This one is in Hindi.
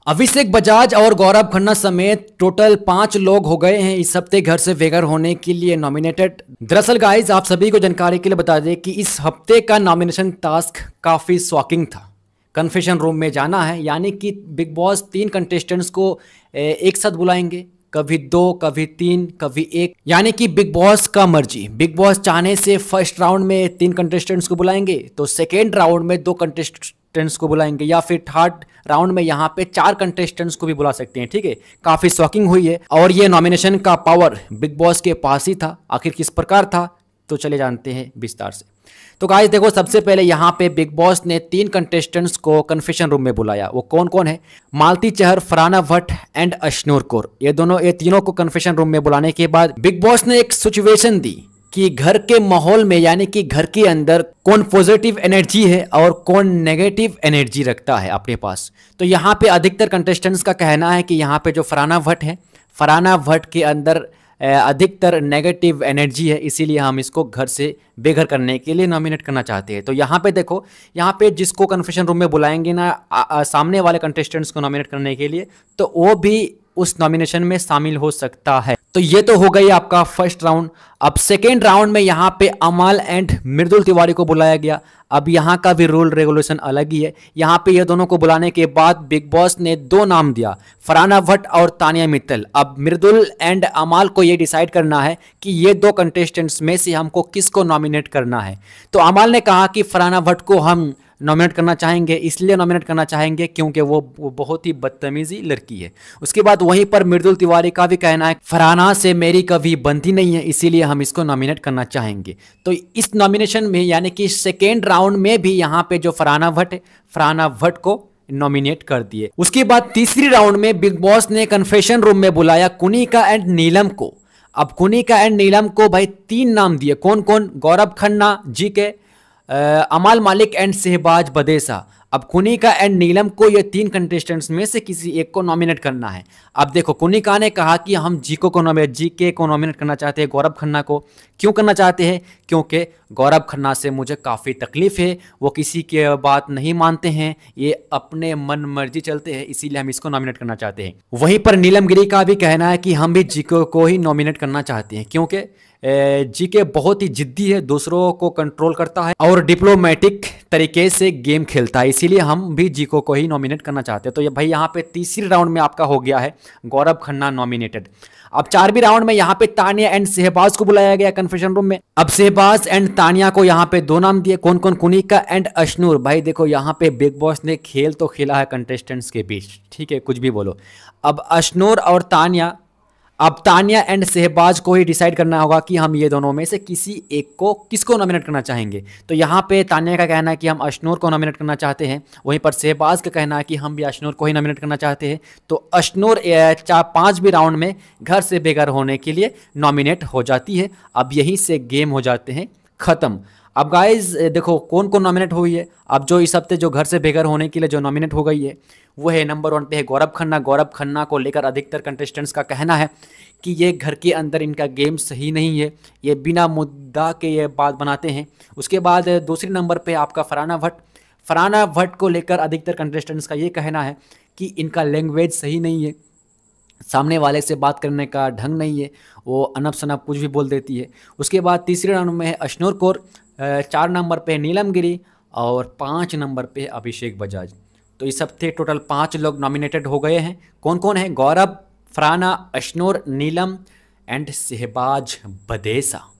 अभिषेक बजाज और गौरव खन्ना समेत टोटल 5 लोग हो गए हैं इस हफ्ते घर से बेघर होने के लिए नॉमिनेटेड। दरअसल गाइस, आप सभी को जानकारी के लिए बता दें कि इस हफ्ते का नॉमिनेशन टास्क काफ़ी शॉकिंग था। कन्फेशन रूम में जाना है, यानी कि बिग बॉस 3 कंटेस्टेंट्स को एक साथ बुलाएंगे, कभी 2, कभी 3, कभी 1, यानी कि बिग बॉस का मर्जी। बिग बॉस चाहने से फर्स्ट राउंड में 3 कंटेस्टेंट्स को बुलाएंगे, तो सेकेंड राउंड में 2 कंटेस्टेंट्स को बुलाएंगे, या फिर थर्ड राउंड में यहाँ पे 4 कंटेस्टेंट्स को भी बुला सकते हैं। ठीक है, काफ़ी शॉकिंग हुई है और ये नॉमिनेशन का पावर बिग बॉस के पास ही था। आखिर किस प्रकार था, तो चले जानते हैं विस्तार से। तो गाइस देखो, सबसे पहले यहाँ पे बिग बॉस ने 3 कंटेस्टेंट्स को कन्फेशन रूम में बुलाया। वो कौन कौन है? मालती चहर, फरहाना भट्ट एंड अश्नूर कौर। ये तीनों को कन्फेशन रूम में बुलाने के बाद बिग बॉस ने एक सिचुएशन दी कि घर के माहौल में, यानी कि घर के अंदर कौन पॉजिटिव एनर्जी है और कौन नेगेटिव एनर्जी रखता है अपने पास। तो यहाँ पे अधिकतर कंटेस्टेंट्स का कहना है कि यहाँ पे जो फरहाना भट्ट है, फरहाना भट्ट के अंदर अधिकतर नेगेटिव एनर्जी है, इसीलिए हम इसको घर से बेघर करने के लिए नॉमिनेट करना चाहते हैं। तो यहाँ पे देखो, यहाँ पे जिसको कन्फेशन रूम में बुलाएंगे ना सामने वाले कंटेस्टेंट्स को नॉमिनेट करने के लिए, तो वो भी उस नॉमिनेशन में शामिल हो सकता है। तो ये तो हो गई आपका फर्स्ट राउंड। अब सेकेंड राउंड में यहाँ पे अमाल एंड मृदुल तिवारी को बुलाया गया। अब यहाँ का भी रूल रेगुलेशन अलग ही है। यहाँ पे ये दोनों को बुलाने के बाद बिग बॉस ने 2 नाम दिया, फरहाना भट्ट और तानिया मित्तल। अब मृदुल एंड अमाल को ये डिसाइड करना है कि ये 2 कंटेस्टेंट्स में से हमको किसको नॉमिनेट करना है। तो अमाल ने कहा कि फरहाना भट्ट को हम नॉमिनेट करना चाहेंगे, इसलिए नॉमिनेट करना चाहेंगे क्योंकि वो बहुत ही बदतमीजी लड़की है। उसके बाद वहीं पर मृदुल तिवारी का भी कहना है, फरहाना से मेरी कभी बनती नहीं है, इसीलिए हम इसको नॉमिनेट करना चाहेंगे। तो इस नॉमिनेशन में, यानी कि सेकेंड राउंड में भी यहाँ पे जो फरहाना भट्ट है, फरहाना भट्ट को नॉमिनेट कर दिए। उसके बाद तीसरी राउंड में बिग बॉस ने कन्फेशन रूम में बुलाया कुनिका एंड नीलम को। अब कुनिका एंड नीलम को भाई 3 नाम दिए। कौन कौन? गौरव खन्ना, जीके, अमाल मलिक एंड शहबाज बदेसा। अब कुनिका एंड नीलम को ये 3 कंटेस्टेंट्स में से किसी एक को नॉमिनेट करना है। अब देखो, कुनिका ने कहा कि हम जीके को नॉमिनेट करना चाहते हैं, गौरव खन्ना को। क्यों करना चाहते हैं? क्योंकि गौरव खन्ना से मुझे काफ़ी तकलीफ है, वो किसी की बात नहीं मानते हैं, ये अपने मन मर्जी चलते हैं, इसीलिए हम इसको नॉमिनेट करना चाहते हैं। वहीं पर नीलम गिरी का भी कहना है कि हम भी जीके को ही नॉमिनेट करना चाहते हैं, क्योंकि जीके बहुत ही जिद्दी है, दूसरों को कंट्रोल करता है और डिप्लोमेटिक तरीके से गेम खेलता है, इसीलिए हम भी जीको को ही नॉमिनेट करना चाहते हैं। तो ये भाई यहाँ पे तीसरी राउंड में आपका हो गया है गौरव खन्ना नॉमिनेटेड। अब 4वीं राउंड में यहाँ पे तानिया एंड शहबाज को बुलाया गया कन्फेशन रूम में। अब शहबाज एंड तानिया को यहाँ पे 2 नाम दिए। कौन कौन? कुनिका एंड अश्नूर। भाई देखो, यहाँ पे बिग बॉस ने खेल तो खेला है कंटेस्टेंट्स के बीच, ठीक है, कुछ भी बोलो। अब अश्नूर और तानिया, अब तानिया एंड शहबाज को ही डिसाइड करना होगा कि हम ये दोनों में से किसी एक को किसको नॉमिनेट करना चाहेंगे। तो यहाँ पे तानिया का कहना है कि हम अश्नूर को नॉमिनेट करना चाहते हैं, वहीं पर शहबाज का कहना है कि हम भी अश्नूर को ही नॉमिनेट करना चाहते हैं। तो अश्नूर 5वीं राउंड में घर से बेघर होने के लिए नॉमिनेट हो जाती है। अब यहीं से गेम हो जाते हैं ख़त्म। अब गाइज देखो, कौन कौन नॉमिनेट हुई है। अब जो इस हफ्ते जो घर से बेघर होने के लिए जो नॉमिनेट हो गई है, वो है नंबर 1 पे है गौरव खन्ना। गौरव खन्ना को लेकर अधिकतर कंटेस्टेंट्स का कहना है कि ये घर के अंदर इनका गेम सही नहीं है, ये बिना मुद्दा के ये बात बनाते हैं। उसके बाद दूसरे नंबर पे आपका फरहाना भट्ट। फरहाना भट्ट को लेकर अधिकतर कंटेस्टेंट्स का ये कहना है कि इनका लैंग्वेज सही नहीं है, सामने वाले से बात करने का ढंग नहीं है, वो अनप शनप कुछ भी बोल देती है। उसके बाद तीसरे राउंड में है अश्नूर कौर, 4 नंबर पे नीलम गिरी और 5 नंबर पे अभिषेक बजाज। तो इस हफ्ते टोटल 5 लोग नॉमिनेटेड हो गए हैं। कौन कौन है? गौरव, फरहाना, अश्नूर, नीलम एंड शहबाज बदेसा।